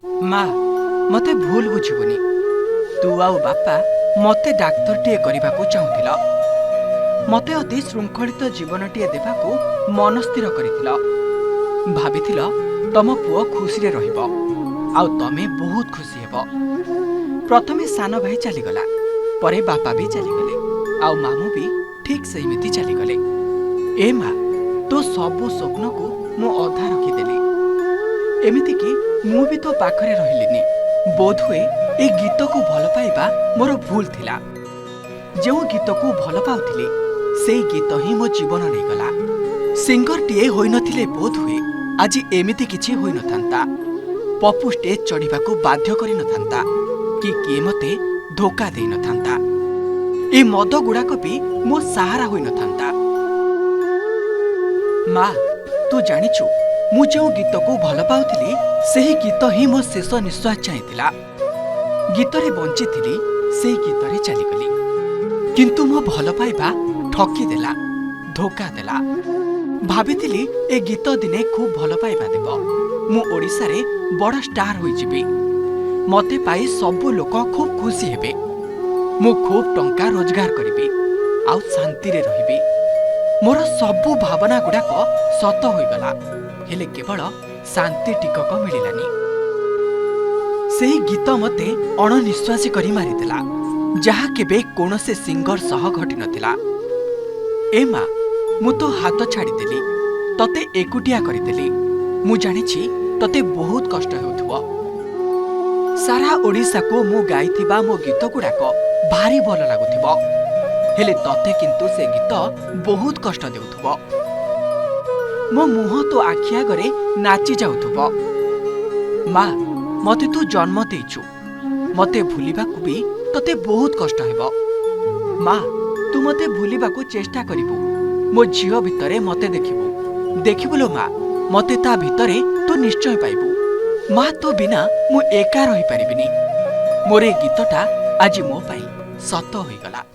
ମା ମତେ ଭୁଲ ବୁଝିବୁନି। ତୁ ଆଉ ବାପା ମତେ ଡାକ୍ତରଟିଏ କରିବାକୁ ଚାହୁଁଥିଲ। ମତେ ଅତି ଶୃଙ୍ଖଳିତ ଜୀବନଟିଏ ଦେବାକୁ ମନସ୍ଥିର କରିଥିଲ। ଭାବିଥିଲ ତମ ପୁଅ ଖୁସିରେ ରହିବ ଆଉ ତମେ ବହୁତ ଖୁସି ହେବ। ପ୍ରଥମେ ସାନ ଭାଇ ଚାଲିଗଲା, ପରେ ବାପା ବି ଚାଲିଗଲେ, ଆଉ ମାମୁଁ ବି ଠିକ୍ ସେମିତି ଚାଲିଗଲେ। ଏ ମା, ତୋ ସବୁ ସ୍ୱପ୍ନକୁ ମୁଁ ଅଧା ରଖିଦେଲି। ଏମିତିକି ମୁଁ ବି ତୋ ପାଖରେ ରହିଲିନି। ବୋଧହୁଏ ଏ ଗୀତକୁ ଭଲ ପାଇବା ମୋର ଭୁଲ ଥିଲା। ଯେଉଁ ଗୀତକୁ ଭଲ ପାଉଥିଲି ସେଇ ଗୀତ ହିଁ ମୋ ଜୀବନ ନେଇଗଲା। ସିଙ୍ଗରଟିଏ ହୋଇନଥିଲେ ବୋଧହୁଏ ଆଜି ଏମିତି କିଛି ହୋଇନଥାନ୍ତା। ପପୁ ଷ୍ଟେଜ୍ ଚଢ଼ିବାକୁ ବାଧ୍ୟ କରିନଥାନ୍ତା କି କିଏ ମୋତେ ଧୋକା ଦେଇନଥାନ୍ତା। ଏ ମଦ ଗୁଡ଼ାକ ବି ମୋ ସାହାରା ହୋଇନଥାନ୍ତା। ମା, ତୁ ଜାଣିଛୁ ମୁଁ ଯେଉଁ ଗୀତକୁ ଭଲ ପାଉଥିଲି ସେହି ଗୀତ ହିଁ ମୋ ଶେଷ ନିଶ୍ୱାସ ଚାହିଁଥିଲା। ଗୀତରେ ବଞ୍ଚିଥିଲି, ସେଇ ଗୀତରେ ଚାଲିଗଲି। କିନ୍ତୁ ମୋ ଭଲ ପାଇବା ଠକିଦେଲା, ଧୋକା ଦେଲା। ଭାବିଥିଲି ଏ ଗୀତ ଦିନେ ଖୁବ୍ ଭଲ ପାଇବା ଦେବ। ମୁଁ ଓଡ଼ିଶାରେ ବଡ଼ ଷ୍ଟାର ହୋଇଯିବି। ମତେ ପାଇ ସବୁ ଲୋକ ଖୁବ୍ ଖୁସି ହେବେ। ମୁଁ ଖୁବ୍ ଟଙ୍କା ରୋଜଗାର କରିବି ଆଉ ଶାନ୍ତିରେ ରହିବି। ମୋର ସବୁ ଭାବନା ଗୁଡ଼ାକ ସତ ହୋଇଗଲା, ହେଲେ କେବଳ ଶାନ୍ତି ଟିକକ ମିଳିଲାନି। ସେହି ଗୀତ ମୋତେ ଅଣନିଶ୍ୱାସୀ କରି ମାରିଦେଲା, ଯାହା କେବେ କୌଣସି ସିଙ୍ଗର ସହ ଘଟିନଥିଲା। ଏ ମା, ମୁଁ ତୋ ହାତ ଛାଡ଼ିଦେଲି, ତତେ ଏକୁଟିଆ କରିଦେଲି। ମୁଁ ଜାଣିଛି ତତେ ବହୁତ କଷ୍ଟ ହେଉଥିବ। ସାରା ଓଡ଼ିଶାକୁ ମୁଁ ଗାଇଥିବା ମୋ ଗୀତ ଗୁଡ଼ାକ ଭାରି ଭଲ ଲାଗୁଥିବ, ହେଲେ ତତେ କିନ୍ତୁ ସେ ଗୀତ ବହୁତ କଷ୍ଟ ଦେଉଥିବ। ମୋ ମୁହଁ ତୋ ଆଖି ଆଗରେ ନାଚି ଯାଉଥିବ। ମା, ମତେ ତୁ ଜନ୍ମ ଦେଇଛୁ, ମତେ ଭୁଲିବାକୁ ବି ତତେ ବହୁତ କଷ୍ଟ ହେବ। ମା, ତୁ ମତେ ଭୁଲିବାକୁ ଚେଷ୍ଟା କରିବୁ। ମୋ ଝିଅ ଭିତରେ ମତେ ଦେଖିବୁ। ଦେଖିବୁ ଲୋ ମା, ମତେ ତା ଭିତରେ ତୁ ନିଶ୍ଚୟ ପାଇବୁ। ମା, ତୋ ବିନା ମୁଁ ଏକା ରହିପାରିବିନି। ମୋର ଏ ଗୀତଟା ଆଜି ମୋ ପାଇଁ ସତ ହୋଇଗଲା।